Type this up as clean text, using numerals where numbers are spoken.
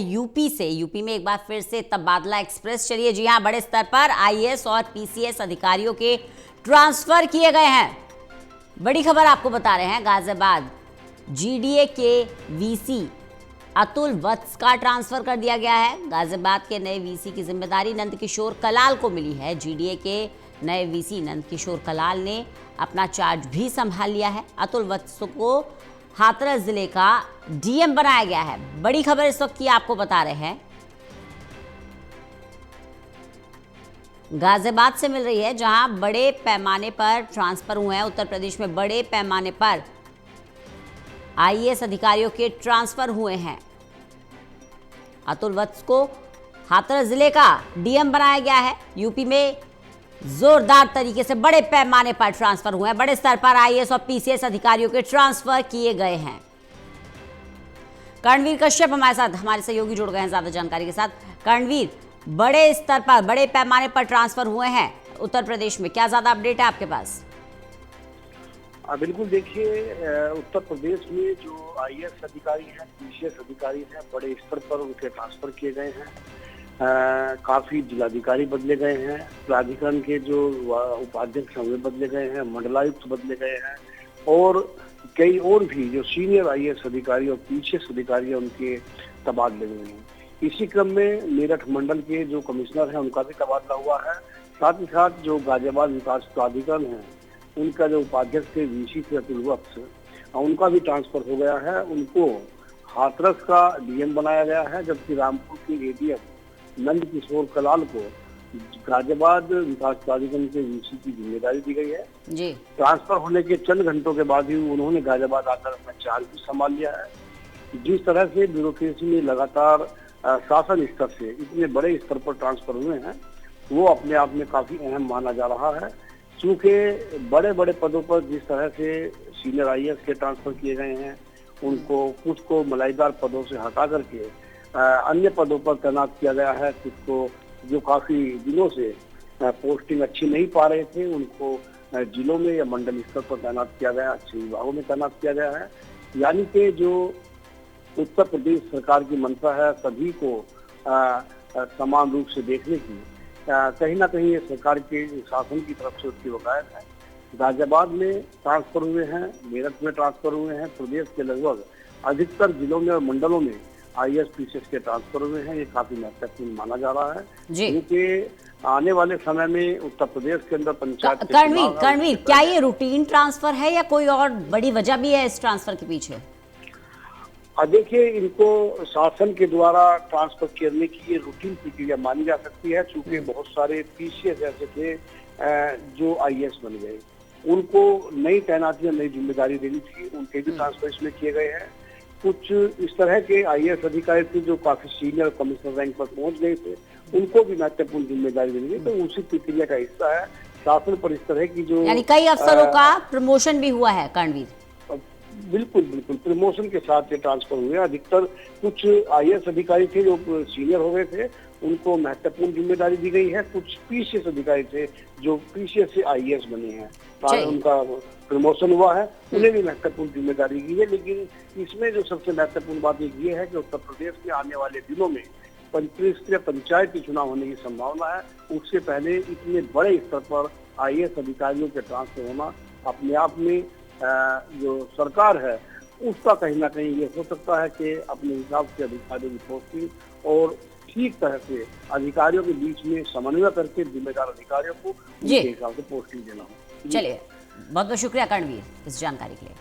UP में एक बार फिर से तबादला एक्सप्रेस चलिए। जी हां, बड़े स्तर पर आईएएस और पीसीएस अधिकारियों के ट्रांसफर किए गए हैं। बड़ी खबर आपको बता रहे हैं, गाजियाबाद जीडीए के वीसी अतुल वत्स का ट्रांसफर कर दिया गया है। गाजियाबाद के नए वीसी की जिम्मेदारी नंदकिशोर कलाल को मिली है। जीडीए के नए वीसी नंदकिशोर कलाल ने अपना चार्ज भी संभाल लिया है। अतुल वत्स को हाथरस जिले का डीएम बनाया गया है। बड़ी खबर इस वक्त की आपको बता रहे हैं, गाजियाबाद से मिल रही है, जहां बड़े पैमाने पर ट्रांसफर हुए हैं। उत्तर प्रदेश में बड़े पैमाने पर आईएएस अधिकारियों के ट्रांसफर हुए हैं। अतुल वत्स को हाथरस जिले का डीएम बनाया गया है। यूपी में जोरदार तरीके से बड़े पैमाने पर ट्रांसफर हुए हैं। बड़े स्तर पर आईएएस और पीसीएस अधिकारियों के ट्रांसफर किए गए हैं। कर्णवीर कश्यप हमारे साथ, हमारे सहयोगी जुड़ गए हैं ज्यादा जानकारी के साथ। कर्णवीर, बड़े स्तर पर बड़े पैमाने पर ट्रांसफर हुए हैं उत्तर प्रदेश में, क्या ज्यादा अपडेट है आपके पास? बिल्कुल, देखिए, उत्तर प्रदेश में जो आईएएस अधिकारी हैं, पीसीएस अधिकारी हैं, बड़े स्तर पर उनके ट्रांसफर किए गए हैं। काफी जिलाधिकारी बदले गए हैं, प्राधिकरण के जो उपाध्यक्ष हैं वे बदले गए हैं, मंडलायुक्त बदले गए हैं और कई और भी जो सीनियर आईएएस अधिकारी और पीसीएस अधिकारी हैं उनके तबादले हुए हैं। इसी क्रम में मेरठ मंडल के जो कमिश्नर हैं उनका भी तबादला हुआ है। साथ ही साथ जो गाजियाबाद विकास प्राधिकरण है उनका जो उपाध्यक्ष थे वीसी थे अतुल वत्स, उनका भी ट्रांसफर हो गया है। उनको हाथरस का डीएम बनाया गया है, जबकि रामपुर के एडीएम नंदकिशोर कलाल को गाजियाबाद विकास प्राधिकरण के वीसी की जिम्मेदारी दी गई है। जी। ट्रांसफर होने के चंद घंटों के बाद ही उन्होंने गाजियाबाद आकर अपना चार्ज भी संभाल लिया है। जिस तरह से ब्यूरोक्रेसी में लगातार शासन स्तर से इतने बड़े स्तर पर ट्रांसफर हुए हैं, वो अपने आप में काफी अहम माना जा रहा है। क्योंकि बड़े बड़े पदों पर जिस तरह से सीनियर आईएएस के ट्रांसफर किए गए हैं, उनको कुछ को मलाईदार पदों से हटा करके अन्य पदों पर तैनात किया गया है। कुछ को जो काफी दिनों से पोस्टिंग अच्छी नहीं पा रहे थे उनको जिलों में या मंडल स्तर पर तैनात किया गया, अच्छे विभागों में तैनात किया गया है। यानी कि जो उत्तर प्रदेश सरकार की मंशा है सभी को समान रूप से देखने की, कहीं ना कहीं ये सरकार के शासन की तरफ से उसकी वकायत है। गाजियाबाद में ट्रांसफर हुए हैं, मेरठ में ट्रांसफर हुए हैं, प्रदेश के लगभग अधिकतर जिलों में और मंडलों में आईएएस पीसीएस के ट्रांसफर हुए हैं। ये काफी महत्वपूर्ण माना जा रहा है, क्योंकि आने वाले समय में उत्तर प्रदेश के अंदर पंचायत कर्णवीर, क्या ये रूटीन ट्रांसफर है या कोई और बड़ी वजह भी है इस ट्रांसफर के पीछे? देखिए, इनको शासन के द्वारा ट्रांसफर करने की ये रूटीन प्रक्रिया मानी जा सकती है। चूंकि बहुत सारे पीसीएस ऐसे थे जो आईएएस बन गए, उनको नई तैनातियां, नई जिम्मेदारी देनी थी, उनके भी ट्रांसफर इसमें किए गए हैं। कुछ इस तरह के आईएएस अधिकारी थे जो काफी सीनियर कमिश्नर रैंक पर पहुंच गए थे, उनको भी महत्वपूर्ण जिम्मेदारी देनी थी। तो उसी प्रक्रिया का हिस्सा है शासन पर इस तरह की जो, यानी कई अफसरों का प्रमोशन भी हुआ है कर्णवीर। बिल्कुल बिल्कुल, प्रमोशन के साथ ये ट्रांसफर हुए। अधिकतर कुछ आईएएस अधिकारी थे जो सीनियर हो गए थे, उनको महत्वपूर्ण जिम्मेदारी दी गई है। कुछ पीसीएस अधिकारी थे जो पीसीएस से आईएएस बने हैं, उनका प्रमोशन हुआ है, उन्हें भी महत्वपूर्ण जिम्मेदारी दी है। लेकिन इसमें जो सबसे महत्वपूर्ण बात ये है कि उत्तर प्रदेश में आने वाले दिनों में त्रिस्तरीय पंचायती चुनाव होने की संभावना है। उससे पहले इतने बड़े स्तर पर आईएएस अधिकारियों के ट्रांसफर होना अपने आप में जो सरकार है उसका कहीं ना कहीं ये हो सकता है कि अपने हिसाब से अधिकारियों की पोस्टिंग और ठीक तरह से अधिकारियों के बीच में समन्वय करके जिम्मेदार अधिकारियों को उनके हिसाब से पोस्टिंग देना हो। चलिए, बहुत बहुत शुक्रिया कर्णवीर इस जानकारी के लिए।